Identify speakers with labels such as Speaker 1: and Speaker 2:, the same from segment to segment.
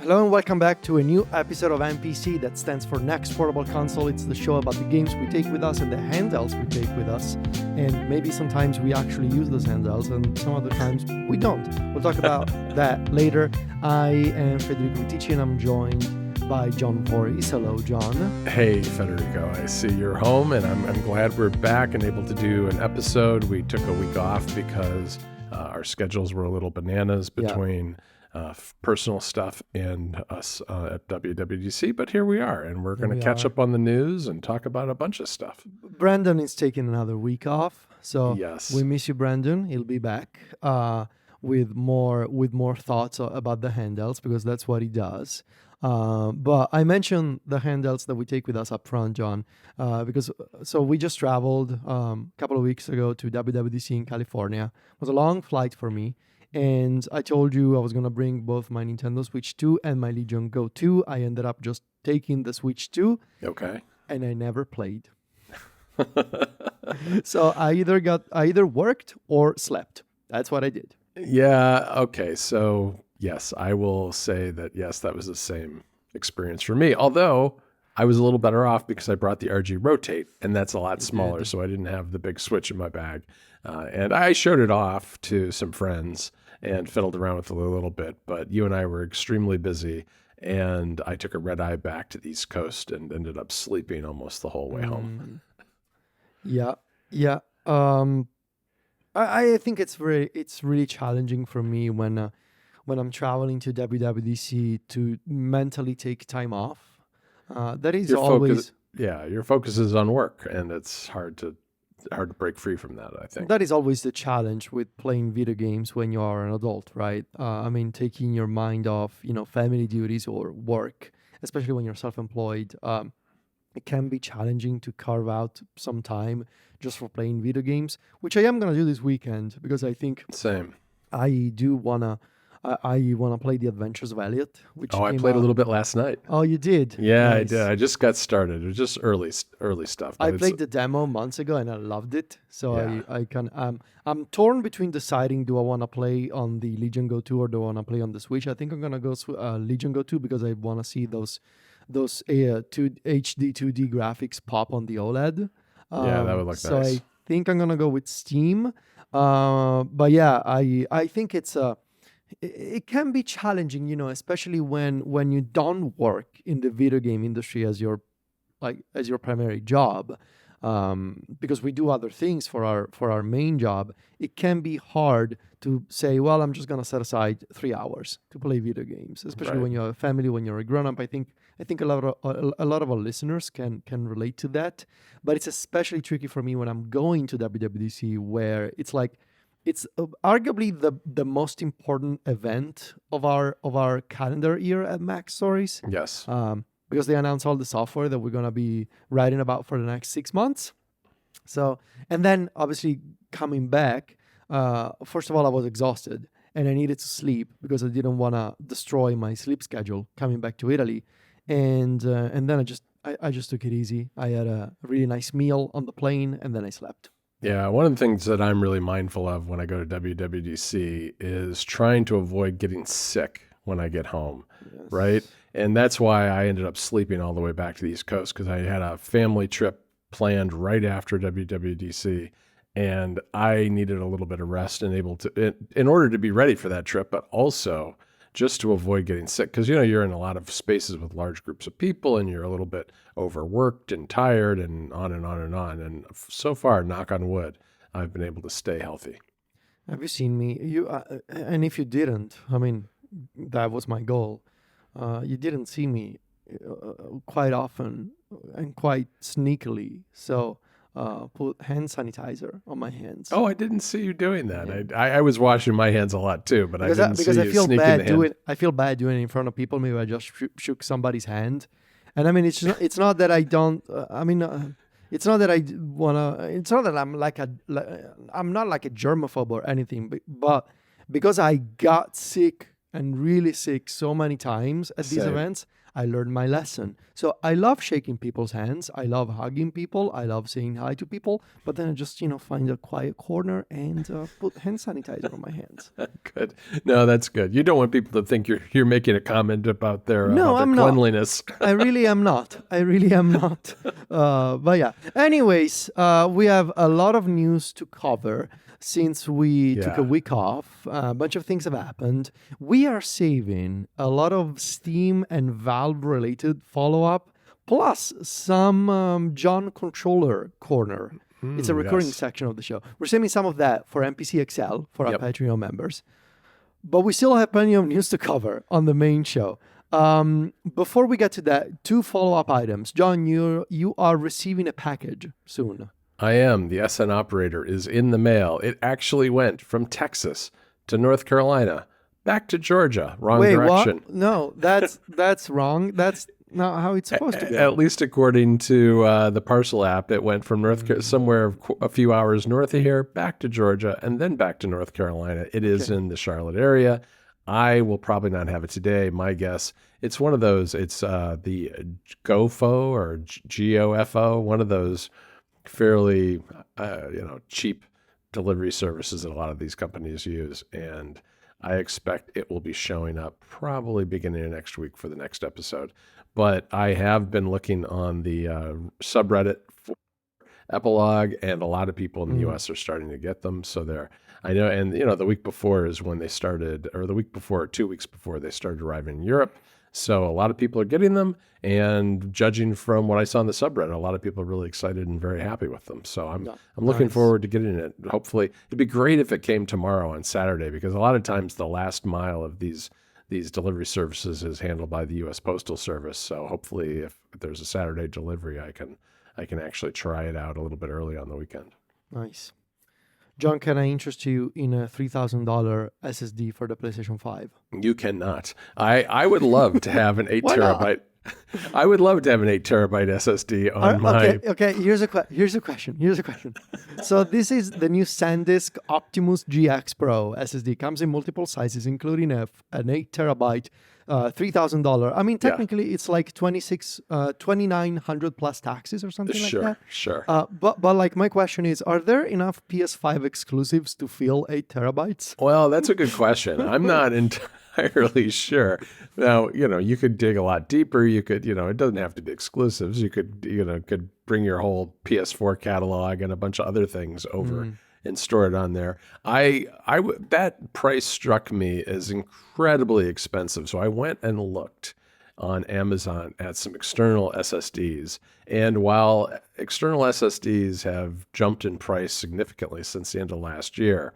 Speaker 1: Hello and welcome back to a new episode of NPC, that stands for Next Portable Console. It's the show about the games we take with us and the handhelds we take with us. And maybe sometimes we actually use those handhelds and some other times we don't. We'll talk about that later. I am Federico and I'm joined by John Voorhees. Hello, John.
Speaker 2: Hey, Federico. I see you're home and I'm glad we're back and able to do an episode. We took a week off because our schedules were a little bananas between... personal stuff and us at WWDC, but here we are, and we're going to catch up on the news and talk about a bunch of stuff.
Speaker 1: Brendon is taking another week off, so
Speaker 2: yes,
Speaker 1: we miss you, Brendon. He'll be back with more thoughts about the handhelds, because that's what he does. But I mentioned the handhelds that we take with us up front, John, because we just traveled a couple of weeks ago to WWDC in California. It was a long flight for me. And I told you I was going to bring both my Nintendo Switch 2 and my Legion Go 2. I ended up just taking the Switch 2.
Speaker 2: Okay.
Speaker 1: And I never played. So I either worked or slept. That's what I did.
Speaker 2: Yeah. Okay. So yes, I will say that, yes, that was the same experience for me. Although I was a little better off because I brought the RG Rotate, and that's a lot smaller. So I didn't have the big Switch in my bag. And I showed it off to some friends and fiddled around with it a little bit, but you and I were extremely busy, and I took a red eye back to the East Coast and ended up sleeping almost the whole way home.
Speaker 1: Yeah. I think it's really challenging for me when I'm traveling to WWDC to mentally take time off. That is
Speaker 2: your focus is on work, and it's hard to break free from that, I think.
Speaker 1: That is always the challenge with playing video games when you are an adult, right? Taking your mind off, family duties or work, especially when you're self-employed. It can be challenging to carve out some time just for playing video games, which I am going to do this weekend, because I think I do want to play The Adventures of Elliot.
Speaker 2: I played a little bit last night.
Speaker 1: Oh, you did?
Speaker 2: Yeah,
Speaker 1: Nice.
Speaker 2: I did. I just got started. It was just early stuff.
Speaker 1: I played the demo months ago and I loved it. So
Speaker 2: yeah.
Speaker 1: I'm torn between deciding, do I want to play on the Legion Go 2 or do I want to play on the Switch? I think I'm gonna go Legion Go 2 because I want to see those HD 2D graphics pop on the OLED.
Speaker 2: Yeah, that would look
Speaker 1: so
Speaker 2: nice.
Speaker 1: I think I'm gonna go with Steam. But yeah, I think it can be challenging, especially when you don't work in the video game industry as your primary job, because we do other things for our main job. It can be hard to say, well, I'm just gonna set aside 3 hours to play video games, especially when you have a family, when you're a grown up. I think a lot of our listeners can relate to that, but it's especially tricky for me when I'm going to WWDC, where it's arguably the most important event of our calendar year at Mac Stories.
Speaker 2: Yes.
Speaker 1: Because they announce all the software that we're going to be writing about for the next 6 months. So, and then obviously coming back, first of all, I was exhausted and I needed to sleep because I didn't want to destroy my sleep schedule coming back to Italy. And then I just took it easy. I had a really nice meal on the plane and then I slept.
Speaker 2: Yeah, one of the things that I'm really mindful of when I go to WWDC is trying to avoid getting sick when I get home, right? And that's why I ended up sleeping all the way back to the East Coast, because I had a family trip planned right after WWDC, and I needed a little bit of rest and in order to be ready for that trip, but also just to avoid getting sick, because you're in a lot of spaces with large groups of people and you're a little bit overworked and tired and on and on and on. And so far, knock on wood, I've been able to stay healthy.
Speaker 1: Have you seen me? And if you didn't, that was my goal. You didn't see me quite often and quite sneakily. So put hand sanitizer on my hands.
Speaker 2: Oh, I didn't see you doing that. Yeah. I was washing my hands a lot too, but I didn't see you
Speaker 1: feel
Speaker 2: sneaking
Speaker 1: bad
Speaker 2: the hand.
Speaker 1: I feel bad doing it in front of people. Maybe I just shook somebody's hand, and it's not that I don't. It's not that I wanna. It's not that I'm not like a germaphobe or anything, but because I got sick and really sick so many times at these
Speaker 2: Same.
Speaker 1: events, I learned my lesson. So I love shaking people's hands. I love hugging people. I love saying hi to people. But then I just, find a quiet corner and put hand sanitizer on my hands.
Speaker 2: Good. No, that's good. You don't want people to think you're making a comment about their
Speaker 1: No, I'm not.
Speaker 2: cleanliness.
Speaker 1: I really am not. But yeah. Anyways, we have a lot of news to cover since we took a week off. A bunch of things have happened. We are saving a lot of Steam and Valve related follow-up, plus some John Controller Corner. It's a recurring section of the show. We're saving some of that for NPC XL, for our Patreon members. But we still have plenty of news to cover on the main show. Before we get to that, 2 follow-up items. John, you are receiving a package soon.
Speaker 2: I am. The SN operator is in the mail. It actually went from Texas to North Carolina, back to Georgia. Wrong direction.
Speaker 1: What? No, that's wrong. That's not how it's supposed to go.
Speaker 2: At least according to the parcel app, it went from somewhere a few hours north of here, back to Georgia, and then back to North Carolina. It is in the Charlotte area. I will probably not have it today. My guess, it's one of those. It's the GOFO or GOFO, one of those fairly cheap delivery services that a lot of these companies use, and I expect it will be showing up probably beginning of next week for the next episode. But I have been looking on the subreddit for Epilogue, and a lot of people in the US are starting to get them. So I know, and the week before is when they started, or the week before, 2 weeks before, they started arriving in Europe. So a lot of people are getting them, and judging from what I saw in the subreddit, a lot of people are really excited and very happy with them. So I'm looking forward to getting it. Hopefully, it'd be great if it came tomorrow on Saturday, because a lot of times the last mile of these delivery services is handled by the U.S. Postal Service. So hopefully, if there's a Saturday delivery, I can actually try it out a little bit early on the weekend.
Speaker 1: Nice. John, can I interest you in a $3,000 SSD for the PlayStation 5?
Speaker 2: You cannot. I would love to have an 8 terabyte. I would love to have an 8 terabyte SSD on my.
Speaker 1: Okay. Here's a question. So this is the new SanDisk Optimus GX Pro SSD. Comes in multiple sizes, including an 8 terabyte, $3,000. I mean, technically, it's like 2,900 plus taxes or something like that.
Speaker 2: Sure.
Speaker 1: But like my question is, are there enough PS5 exclusives to fill 8 terabytes?
Speaker 2: Well, that's a good question. I'm not entirely sure. Now, you could dig a lot deeper. You could, it doesn't have to be exclusives. You could bring your whole PS4 catalog and a bunch of other things over and store it on there. That price struck me as incredibly expensive. So I went and looked on Amazon at some external SSDs. And while external SSDs have jumped in price significantly since the end of last year,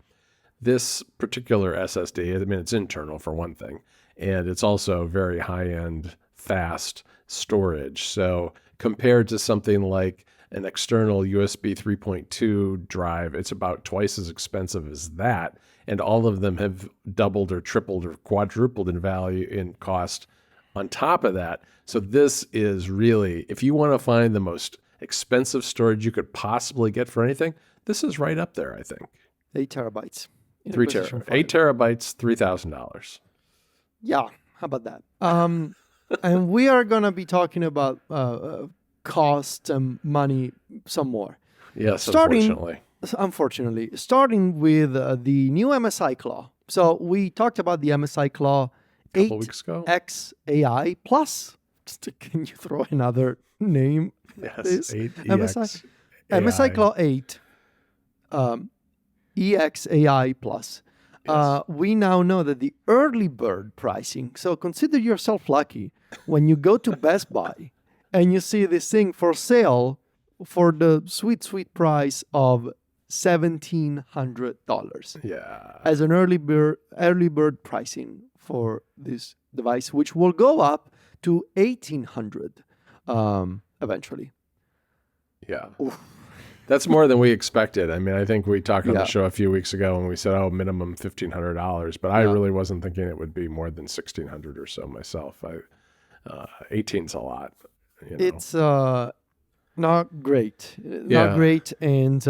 Speaker 2: this particular SSD, I mean, it's internal for one thing, and it's also very high-end, fast storage. So compared to something like an external USB 3.2 drive, it's about twice as expensive as that. And all of them have doubled or tripled or quadrupled in value, in cost on top of that. So this is really, if you want to find the most expensive storage you could possibly get for anything, this is right up there, I think.
Speaker 1: 8 terabytes.
Speaker 2: 8 terabytes, $3,000.
Speaker 1: Yeah, how about that? And we are going to be talking about cost and money some more.
Speaker 2: Yes,
Speaker 1: unfortunately. Starting with the new MSI Claw. So we talked about the MSI Claw 8X AI Plus. Can you throw another name?
Speaker 2: Yes,
Speaker 1: 8EX MSI Claw 8 EXAI Plus. Yes. We now know that the early bird pricing, so consider yourself lucky when you go to Best Buy and you see this thing for sale for the sweet, sweet price of $1,700.
Speaker 2: Yeah.
Speaker 1: As an early bird pricing for this device, which will go up to $1,800 eventually.
Speaker 2: Yeah. Oof. That's more than we expected. I mean, I think we talked on the show a few weeks ago when we said, minimum $1,500, but I really wasn't thinking it would be more than $1,600 or so myself. 18's a lot.
Speaker 1: It's not great. Not great. And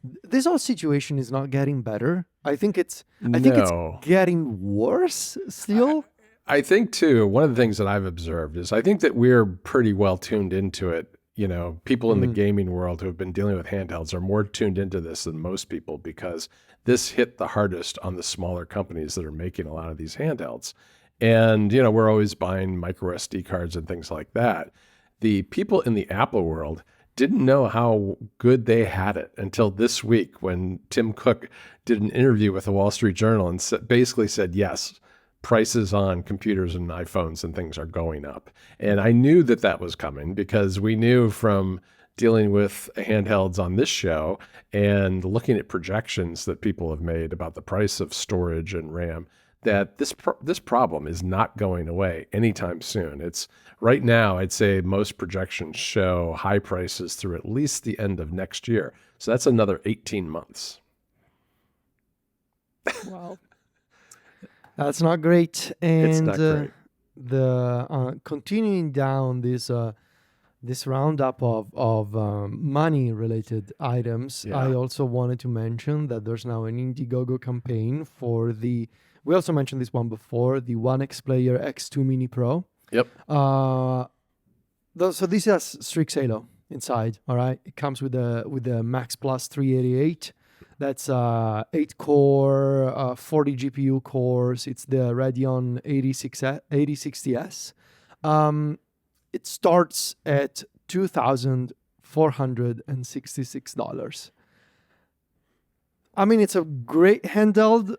Speaker 1: this whole situation is not getting better. I think it's
Speaker 2: No.
Speaker 1: getting worse still.
Speaker 2: I think too, one of the things that I've observed is I think that we're pretty well tuned into it. You know, people in the
Speaker 1: Mm,
Speaker 2: gaming world who have been dealing with handhelds are more tuned into this than most people because this hit the hardest on the smaller companies that are making a lot of these handhelds. And, you know, we're always buying micro SD cards and things like that. The people in the Apple world didn't know how good they had it until this week when Tim Cook did an interview with the Wall Street Journal and basically said, yes, prices on computers and iPhones and things are going up. And I knew that that was coming because we knew from dealing with handhelds on this show and looking at projections that people have made about the price of storage and RAM that this problem is not going away anytime soon. It's right now, I'd say most projections show high prices through at least the end of next year. So that's another 18 months.
Speaker 1: wow, that's not great.
Speaker 2: It's
Speaker 1: And
Speaker 2: not great.
Speaker 1: the continuing down this roundup of money related items,
Speaker 2: Yeah.
Speaker 1: I also wanted to mention that there's now an Indiegogo campaign for the. We also mentioned this one before, the One X Player X2 Mini Pro.
Speaker 2: Yep.
Speaker 1: So this has Strix Halo inside. All right, it comes with the Max Plus 388. That's 8-core, 40 GPU cores. It's the Radeon 8060S. It starts at $2,466. I mean, it's a great handheld.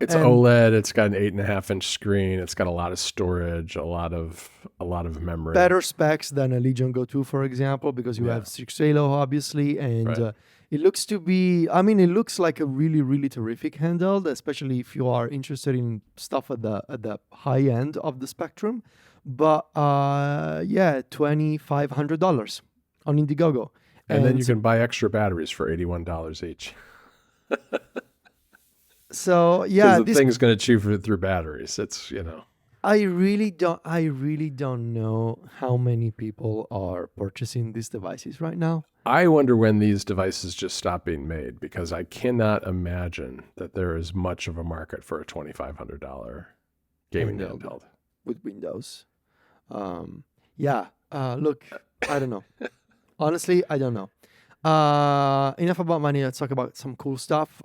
Speaker 2: It's
Speaker 1: And
Speaker 2: OLED. It's got an 8.5-inch screen. It's got a lot of storage, a lot of memory.
Speaker 1: better specs than a Legion Go 2, for example, because you
Speaker 2: Yeah.
Speaker 1: have Strix Halo, obviously, and
Speaker 2: Right.
Speaker 1: it looks to be. I mean, it looks like a really, really terrific handheld, especially if you are interested in stuff at the high end of the spectrum. But yeah, $2,500 on Indiegogo,
Speaker 2: And then you can buy extra batteries for $81 each.
Speaker 1: so
Speaker 2: Because
Speaker 1: yeah,
Speaker 2: the
Speaker 1: this
Speaker 2: thing's going to chew through batteries. It's, you know.
Speaker 1: I really don't know how many people are purchasing these devices right now.
Speaker 2: I wonder when these devices just stop being made because I cannot imagine that there is much of a market for a $2,500 gaming
Speaker 1: Handheld.
Speaker 2: handheld.
Speaker 1: With Windows. Yeah. Look, I don't know. Honestly, I don't know. Enough about money. Let's talk about some cool stuff.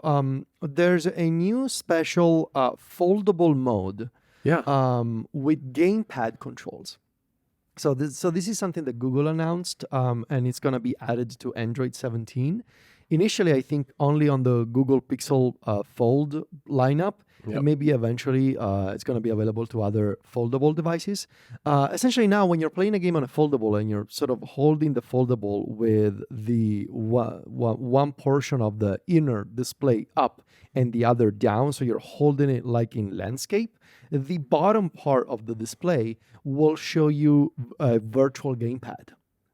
Speaker 1: There's a new special foldable mode
Speaker 2: Yeah.
Speaker 1: with gamepad controls. So this is something that Google announced, and it's going to be added to Android 17. Initially, I think only on the Google Pixel Fold lineup,
Speaker 2: Yep.
Speaker 1: and maybe eventually it's going to be available to other foldable devices. Essentially, now when you're playing a game on a foldable and you're sort of holding the foldable with the one portion of the inner display up and the other down, so you're holding it like in landscape, the bottom part of the display will show you a virtual gamepad.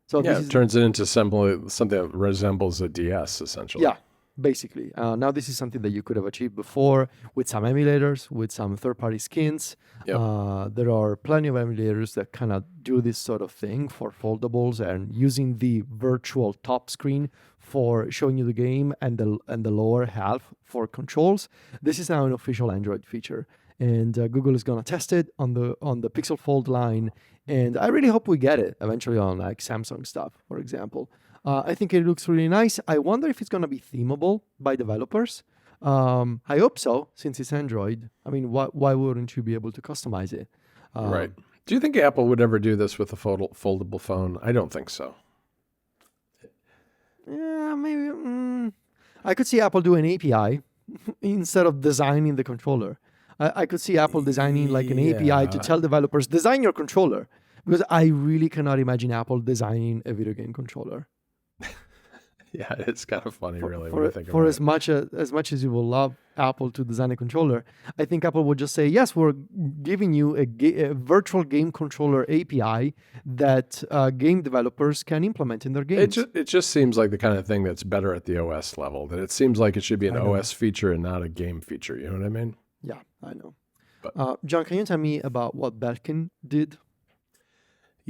Speaker 1: So
Speaker 2: Yeah,
Speaker 1: this
Speaker 2: it
Speaker 1: is
Speaker 2: turns it into something that resembles a DS, essentially.
Speaker 1: yeah, basically. Now this is something that you could have achieved before with some emulators, with some third-party skins.
Speaker 2: Yep.
Speaker 1: There are plenty of emulators that kind of do this sort of thing for foldables and using the virtual top screen for showing you the game and the lower half for controls. This is now an official Android feature, and Google is gonna test it on the Pixel Fold line. And I really hope we get it eventually on like Samsung stuff, for example. I think it looks really nice. I wonder if it's going to be themable by developers. I hope so, since it's Android. I mean, why wouldn't you be able to customize it?
Speaker 2: Right. Do you think Apple would ever do this with a foldable phone? I don't think so.
Speaker 1: Yeah, maybe. I could see Apple do an API instead of designing the controller. I could see Apple designing like an API to
Speaker 2: Yeah.
Speaker 1: tell developers, design your controller. Because I really cannot imagine Apple designing a video game controller.
Speaker 2: Yeah, it's kind of funny, really, when
Speaker 1: For,
Speaker 2: you think
Speaker 1: for
Speaker 2: about
Speaker 1: as
Speaker 2: it.
Speaker 1: much as you will love Apple to design a controller, I think Apple would just say, yes, we're giving you a virtual game controller API that game developers can implement in their games.
Speaker 2: It just seems like the kind of thing that's better at the OS level. That it seems like it should be an
Speaker 1: I know.
Speaker 2: OS feature and not a game feature. You know what I mean?
Speaker 1: Yeah, I know.
Speaker 2: But
Speaker 1: John, can you tell me about what Belkin did?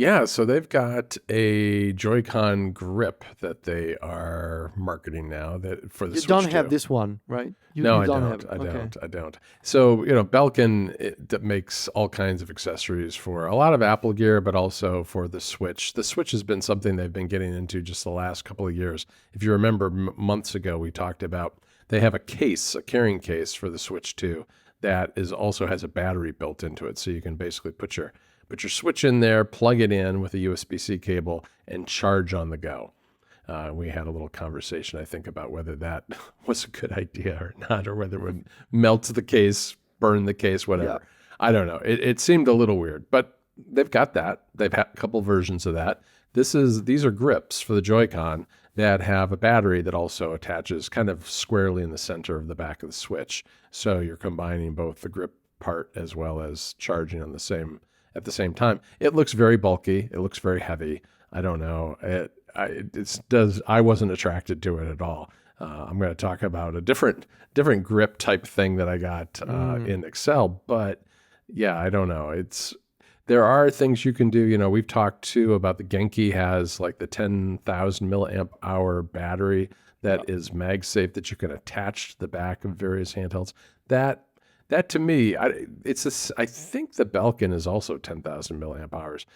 Speaker 2: Yeah, so they've got a Joy-Con grip that they are marketing now that for the
Speaker 1: You don't
Speaker 2: Switch
Speaker 1: have
Speaker 2: 2.
Speaker 1: this one, right?
Speaker 2: No,
Speaker 1: You
Speaker 2: I
Speaker 1: don't have
Speaker 2: don't.
Speaker 1: it.
Speaker 2: I
Speaker 1: Okay.
Speaker 2: don't. I don't. So, Belkin that makes all kinds of accessories for a lot of Apple gear, but also for the Switch. The Switch has been something they've been getting into just the last couple of years. If you remember, months ago, we talked about they have a case, a carrying case for the Switch 2 that is also has a battery built into it, so you can basically put your Switch in there, plug it in with a USB-C cable, and charge on the go. We had a little conversation, I think, about whether that was a good idea or not, or whether it would melt the case, burn the case,
Speaker 1: Yeah.
Speaker 2: whatever. I don't know. It seemed a little weird, but they've got that. They've had a couple versions of that. These are grips for the Joy-Con that have a battery that also attaches kind of squarely in the center of the back of the Switch. So you're combining both the grip part as well as charging on the same at the same time. It looks very bulky. It looks very heavy. I don't know. I wasn't attracted to it at all. I'm going to talk about a different grip type thing that I got in Excel, but yeah, I don't know. There are things you can do. We've talked too about the Genki has like the 10,000 milliamp hour battery that is MagSafe that you can attach to the back of various handhelds. That to me, I think the Belkin is also 10,000 milliamp hours.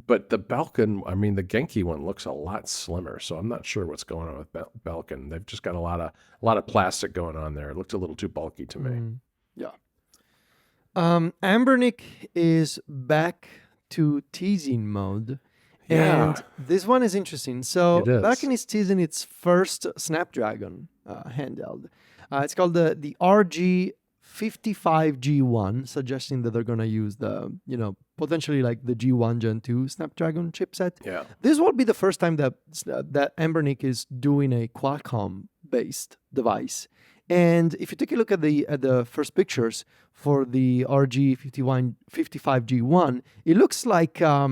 Speaker 2: But the Belkin, I mean, the Genki one looks a lot slimmer, so I'm not sure what's going on with Belkin. They've just got a lot of plastic going on there. It looked a little too bulky to me.
Speaker 1: Yeah. Ambernick is back to teasing mode.
Speaker 2: Yeah.
Speaker 1: And this one is interesting. So
Speaker 2: It is.
Speaker 1: Belkin is teasing its first Snapdragon handheld. It's called the RG55G1, suggesting that they're going to use the, potentially like the G1 Gen 2 Snapdragon chipset.
Speaker 2: Yeah.
Speaker 1: This will be the first time that Ambernick is doing a Qualcomm-based device. And if you take a look at the first pictures for the RG55G1, it looks like a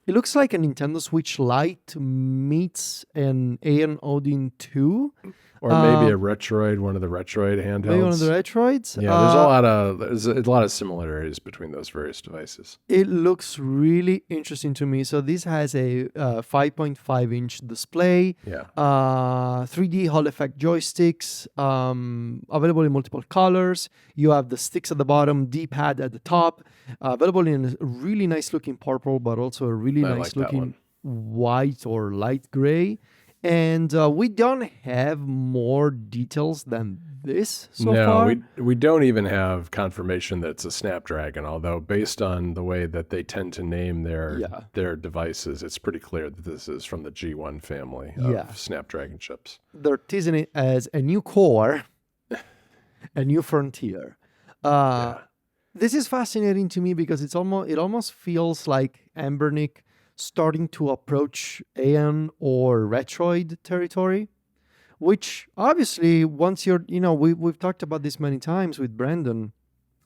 Speaker 1: Nintendo Switch Lite meets an Aeon Odin 2.
Speaker 2: Or maybe a Retroid, one of the Retroid handhelds.
Speaker 1: Maybe one of the Retroids.
Speaker 2: Yeah, there's a lot of similarities between those various devices.
Speaker 1: It looks really interesting to me. So this has a 5.5-inch display.
Speaker 2: Yeah.
Speaker 1: 3D Hall effect joysticks, available in multiple colors. You have the sticks at the bottom, D-pad at the top, available in a really nice looking purple, but also a really nice looking white or light gray. And we don't have more details than this so far.
Speaker 2: No, we don't even have confirmation that it's a Snapdragon, although based on the way that they tend to name their devices, it's pretty clear that this is from the G1 family of Snapdragon chips.
Speaker 1: They're teasing it as a new core, a new frontier. This is fascinating to me because it almost feels like Ambernick starting to approach Aeon or Retroid territory, which obviously once you're, we've talked about this many times with Brendon,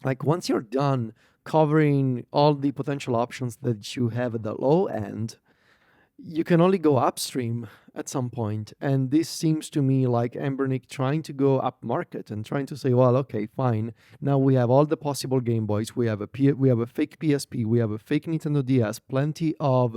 Speaker 1: like once you're done covering all the potential options that you have at the low end, you can only go upstream at some point. And this seems to me like Ambernick trying to go up market and trying to say, well, okay, fine. Now we have all the possible Game Boys. We have a fake PSP. We have a fake Nintendo DS. Plenty of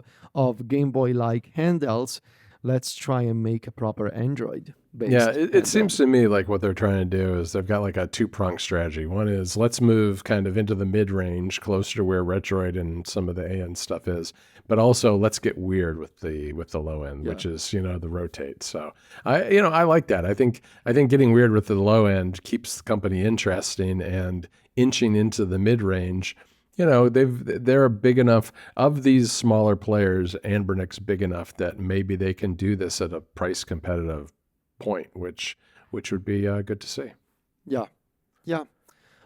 Speaker 1: Game Boy-like handhelds. Let's try and make a proper Android.
Speaker 2: Yeah, it seems to me like what they're trying to do is they've got like a two-pronged strategy. One is let's move kind of into the mid-range, closer to where Retroid and some of the Aeon stuff is, but also let's get weird with the low end, which is the rotate. So I like that. I think getting weird with the low end keeps the company interesting, and inching into the mid-range. They're big enough of these smaller players. Ambernick's big enough that maybe they can do this at a price competitive point, which would be good to see.
Speaker 1: Yeah.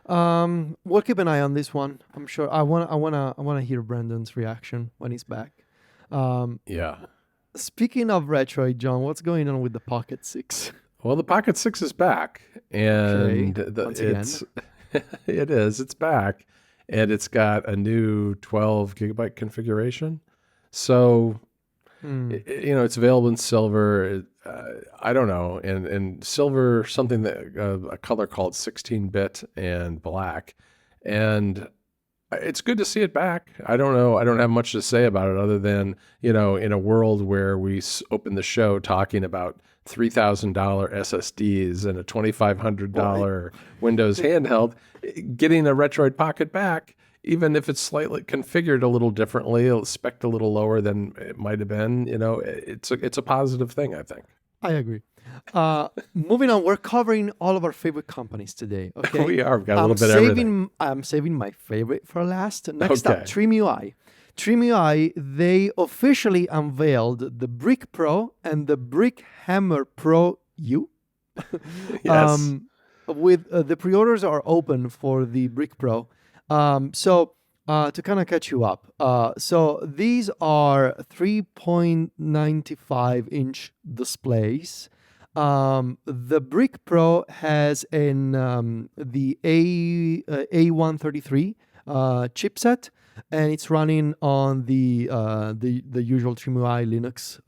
Speaker 1: We'll keep an eye on this one. I'm sure. I wanna hear Brendon's reaction when he's back.
Speaker 2: Yeah.
Speaker 1: Speaking of Retroid, John, what's going on with the Pocket 6?
Speaker 2: Well, the Pocket 6 is back, and it's back. And it's got a new 12 gigabyte configuration. So, it's available in silver. I don't know. And silver, something that a color called 16-bit and black. And It's good to see it back. I don't know. I don't have much to say about it other than, in a world where we open the show talking about $3,000 SSDs and a
Speaker 1: Boy,
Speaker 2: $2,500 Windows handheld, getting a Retroid Pocket back, even if it's slightly configured a little differently, spec'd a little lower than it might have been, it's a positive thing, I think.
Speaker 1: I agree. Moving on, we're covering all of our favorite companies today. Okay,
Speaker 2: We are. We've got a little bit of everything.
Speaker 1: I'm saving my favorite for last. Next up,
Speaker 2: Okay.
Speaker 1: TrimUI. TrimUI, they officially unveiled the Brick Pro and the Brick Hammer Pro U.
Speaker 2: Yes.
Speaker 1: With the pre-orders are open for the Brick Pro. To kind of catch you up, so these are 3.95-inch displays. The Brick Pro has the A133 chipset, and it's running on the usual TrimUI Linux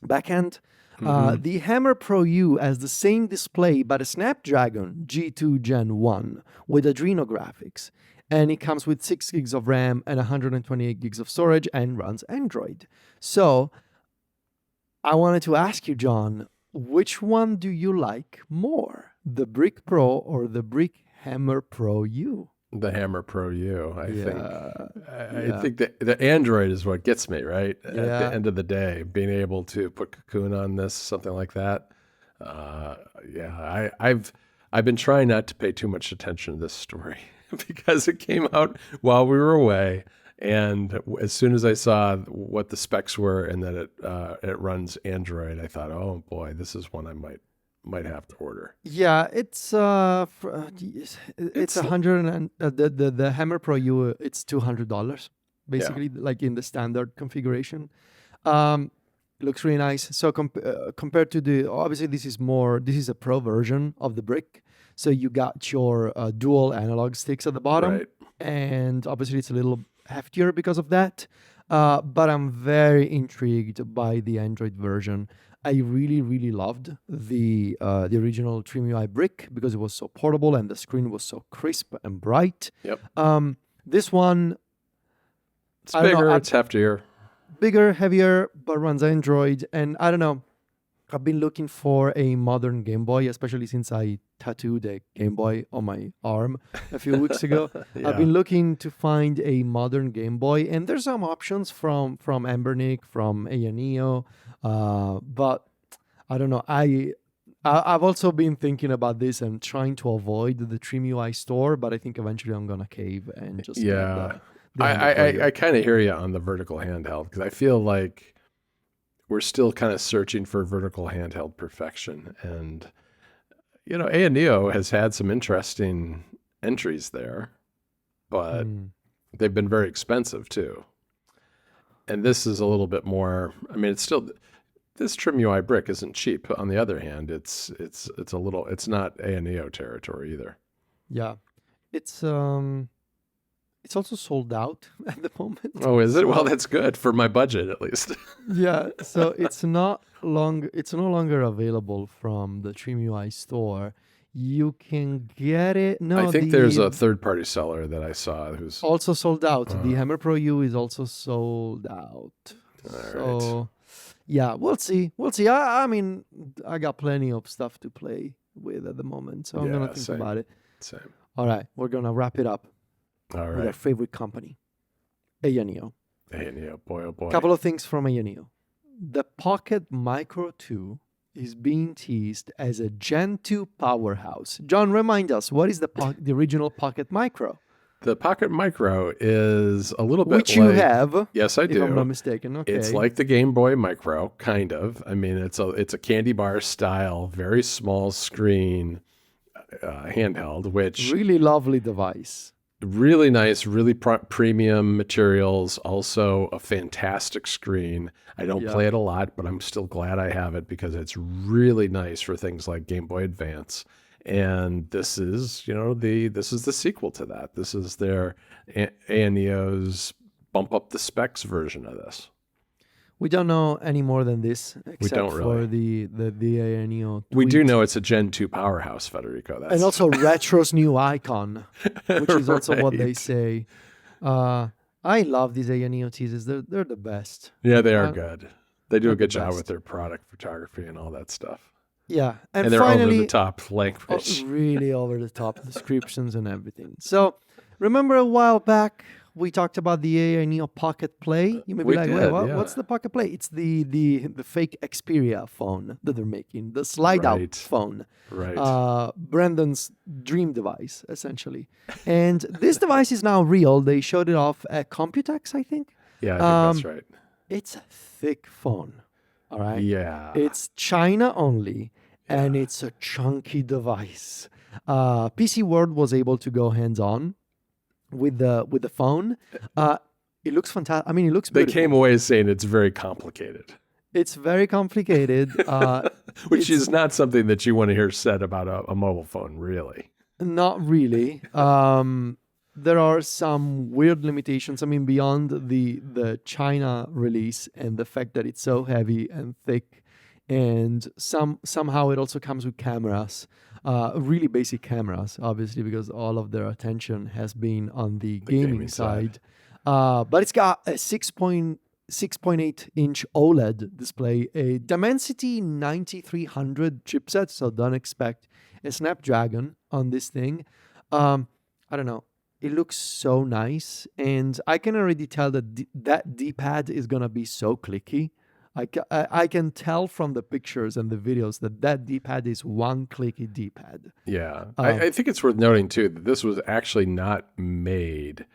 Speaker 1: backend. The Hammer Pro U has the same display, but a Snapdragon G2 Gen 1 with Adreno graphics. And it comes with 6 gigs of RAM and 128 gigs of storage and runs Android. So I wanted to ask you, John, which one do you like more? The Brick Pro or the Brick Hammer Pro U?
Speaker 2: The Hammer Pro U, I think. I
Speaker 1: Yeah.
Speaker 2: think that the Android is what gets me, right? At the
Speaker 1: Yeah.
Speaker 2: end of the day, being able to put Cocoon on this, something like that. I've been trying not to pay too much attention to this story because it came out while we were away, and as soon as I saw what the specs were and that it runs Android, I thought, oh boy, this is one I might have to order.
Speaker 1: Yeah, it's it's
Speaker 2: It's
Speaker 1: a hundred and the Hammer Pro U. It's $200
Speaker 2: Yeah,
Speaker 1: basically, like in the standard configuration. Looks really nice. So compared to the obviously this is a pro version of the Brick. So you got your dual analog sticks at the bottom,
Speaker 2: right.
Speaker 1: and obviously it's a little heftier because of that. But I'm very intrigued by the Android version. I really, really loved the original TrimUI Brick because it was so portable and the screen was so crisp and bright.
Speaker 2: Yep.
Speaker 1: This one,
Speaker 2: It's
Speaker 1: I don't know,
Speaker 2: bigger, it's heftier.
Speaker 1: bigger, heavier, but runs Android. And I don't know, I've been looking for a modern Game Boy, especially since I tattooed a Game Boy on my arm a few weeks ago. I've
Speaker 2: Yeah.
Speaker 1: been looking to find a modern Game Boy, and there's some options from Ambernick, from A&EO, but I don't know. I've also been thinking about this and trying to avoid the TrimUI store, but I think eventually I'm gonna cave and just get
Speaker 2: Yeah.
Speaker 1: the
Speaker 2: I,
Speaker 1: Hammer Pro
Speaker 2: I,
Speaker 1: U.
Speaker 2: I kind of hear you on the vertical handheld because I feel like we're still kind of searching for vertical handheld perfection. And, A&EO has had some interesting entries there, but
Speaker 1: Hmm.
Speaker 2: they've been very expensive too. And this is a little bit more, I mean, it's still, this TrimUI brick isn't cheap. On the other hand, it's not A&EO territory either.
Speaker 1: Yeah, it's also sold out at the moment.
Speaker 2: Oh, is it? Well,
Speaker 1: So
Speaker 2: that's good for my budget at least.
Speaker 1: yeah, so it's no longer available from the TrimUI store. You can get it.
Speaker 2: I
Speaker 1: No,
Speaker 2: think there's
Speaker 1: the
Speaker 2: a third-party seller that I saw who's
Speaker 1: also sold out. The
Speaker 2: uh,
Speaker 1: Hammer Pro U is also sold out.
Speaker 2: all right.
Speaker 1: So yeah, we'll see. We'll see. I mean, I got plenty of stuff to play with at the moment, so I'm gonna
Speaker 2: Yeah,
Speaker 1: think
Speaker 2: same,
Speaker 1: about it.
Speaker 2: same.
Speaker 1: All right, we're gonna wrap it up
Speaker 2: All
Speaker 1: with our
Speaker 2: right.
Speaker 1: favorite company, A&EO.
Speaker 2: A&EO, boy, oh boy.
Speaker 1: Couple of things from A&EO. The Pocket Micro 2 is being teased as a Gen 2 powerhouse. John, remind us, what is the original Pocket Micro?
Speaker 2: The Pocket Micro is a little bit
Speaker 1: Which you
Speaker 2: like,
Speaker 1: have,
Speaker 2: yes, I
Speaker 1: if I'm not
Speaker 2: do.
Speaker 1: mistaken. Okay.
Speaker 2: It's like the Game Boy Micro, kind of. I mean, it's a candy bar style, very small screen handheld, which
Speaker 1: really lovely device.
Speaker 2: really nice, really premium materials. Also, a fantastic screen. I don't
Speaker 1: Yeah.
Speaker 2: play it a lot, but I'm still glad I have it because it's really nice for things like Game Boy Advance. And this is, this is the sequel to that. This is their A&EO's bump up the specs version of this.
Speaker 1: We don't know any more than this, except
Speaker 2: don't
Speaker 1: for
Speaker 2: really.
Speaker 1: the ANEO
Speaker 2: We do
Speaker 1: tweet.
Speaker 2: know it's a Gen 2 powerhouse, Federico. That's
Speaker 1: And also Retro's new icon, which is also what they
Speaker 2: right.
Speaker 1: say. I love these ANEO teasers. They're the best.
Speaker 2: Yeah, they are
Speaker 1: Uh,
Speaker 2: good. They do
Speaker 1: they're
Speaker 2: a
Speaker 1: the
Speaker 2: good job with
Speaker 1: best.
Speaker 2: their product photography and all that stuff.
Speaker 1: Yeah. And
Speaker 2: And their over the
Speaker 1: finally,
Speaker 2: top language.
Speaker 1: really over the top descriptions and everything. So remember a while back we talked about the AI Neo Pocket Play. You may be
Speaker 2: We
Speaker 1: like, wait,
Speaker 2: did, yeah.
Speaker 1: what's the Pocket Play? It's the fake Xperia phone that they're making, the slide out
Speaker 2: Right.
Speaker 1: phone.
Speaker 2: Right.
Speaker 1: Brendon's dream device, essentially. And this device is now real. They showed it off at Computex, I think.
Speaker 2: Yeah, I think that's right.
Speaker 1: It's a thick phone. All right.
Speaker 2: Yeah.
Speaker 1: It's China only, and it's a chunky device. PC World was able to go hands on with the phone. It looks fantastic. I mean, it looks
Speaker 2: They
Speaker 1: beautiful.
Speaker 2: came away saying it's very complicated,
Speaker 1: It's very complicated.
Speaker 2: which
Speaker 1: It's
Speaker 2: is not something that you want to hear said about a mobile phone, really.
Speaker 1: not really. There are some weird limitations. I mean, beyond the China release and the fact that it's so heavy and thick, and somehow it also comes with cameras, really basic cameras, obviously, because all of their attention has been on the gaming side. But it's got a 6.8 inch OLED display, a Dimensity 9300 chipset, so don't expect a Snapdragon on this thing. I don't know. It looks so nice, and I can already tell that that D-pad is gonna be so clicky. I can tell from the pictures and the videos that D-pad is one clicky D-pad.
Speaker 2: Yeah. I think it's worth noting, too, that this was actually not made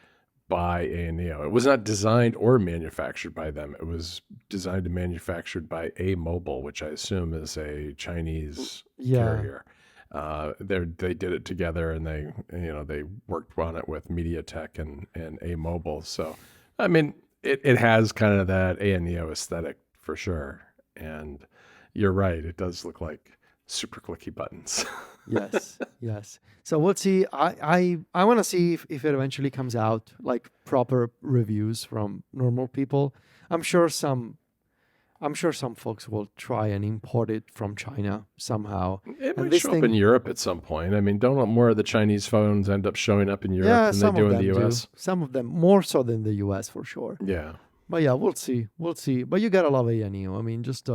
Speaker 2: by A&E. It was not designed or manufactured by them. It was designed and manufactured by A Mobile, which I assume is a Chinese carrier. They did it together, and they worked on it with MediaTek and A Mobile. So, I mean, it has kind of that A&E aesthetic for sure. And you're right, it does look like super clicky buttons.
Speaker 1: Yes. So we'll see. I want to see if it eventually comes out, like proper reviews from normal people. I'm sure some folks will try and import it from China somehow.
Speaker 2: It
Speaker 1: And
Speaker 2: might
Speaker 1: this
Speaker 2: show up
Speaker 1: thing,
Speaker 2: in Europe at some point. I mean, don't more of the Chinese phones end up showing up in Europe
Speaker 1: yeah,
Speaker 2: than they
Speaker 1: some
Speaker 2: do
Speaker 1: of
Speaker 2: in
Speaker 1: them
Speaker 2: the US?
Speaker 1: do. Some of them more so than the US for sure.
Speaker 2: Yeah.
Speaker 1: But yeah, we'll see. But you gotta love ANU. I mean, just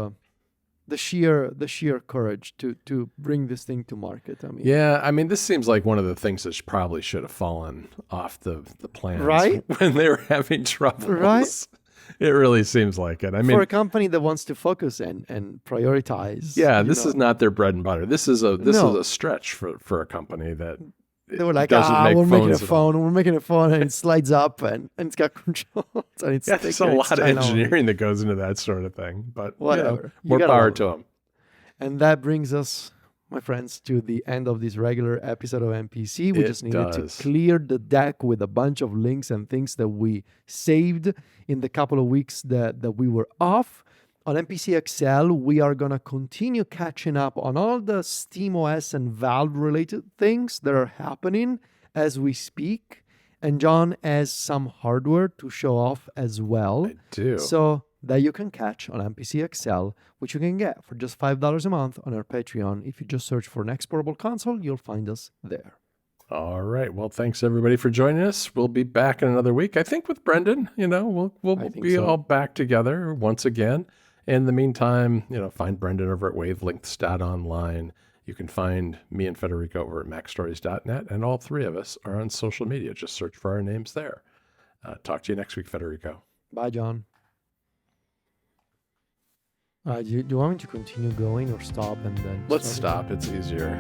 Speaker 1: the sheer courage to bring this thing to market. I mean,
Speaker 2: Yeah, I mean, this seems like one of the things that probably should have fallen off the plans
Speaker 1: Right?
Speaker 2: when they were having troubles.
Speaker 1: Right?
Speaker 2: It really seems like it. I mean,
Speaker 1: for a company that wants to focus and prioritize.
Speaker 2: yeah,
Speaker 1: you
Speaker 2: this
Speaker 1: know,
Speaker 2: is not their bread and butter. This is
Speaker 1: No.
Speaker 2: a stretch for a company that
Speaker 1: they were like,
Speaker 2: doesn't make
Speaker 1: we're making a
Speaker 2: phones at all.
Speaker 1: phone. We're making a phone, and it slides up, and it's got controls, and it's
Speaker 2: Yeah,
Speaker 1: thick,
Speaker 2: there's a
Speaker 1: and it's
Speaker 2: lot of
Speaker 1: China only.
Speaker 2: engineering that goes into that sort of thing. But
Speaker 1: Whatever. You
Speaker 2: more
Speaker 1: gotta
Speaker 2: power
Speaker 1: love
Speaker 2: to them.
Speaker 1: And that brings us, my friends, to the end of this regular episode of NPC. We
Speaker 2: It
Speaker 1: just needed
Speaker 2: does.
Speaker 1: to clear the deck with a bunch of links and things that we saved in the couple of weeks that we were off. On NPC XL, we are going to continue catching up on all the SteamOS and Valve related things that are happening as we speak. And John has some hardware to show off as well.
Speaker 2: I do.
Speaker 1: So that you can catch on NPC XL, which you can get for just $5 a month on our Patreon. If you just search for Next Portable Console, you'll find us there.
Speaker 2: All right. Well, thanks everybody for joining us. We'll be back in another week. I think with Brendon, we'll
Speaker 1: I think
Speaker 2: be
Speaker 1: so.
Speaker 2: all back together once again. In the meantime, find Brendon over at wavelengths.online. You can find me and Federico over at macstories.net, and all three of us are on social media. Just search for our names there. Talk to you next week, Federico.
Speaker 1: Bye, John. Do you want me to continue going or stop and then?
Speaker 2: Let's stop. It's easier.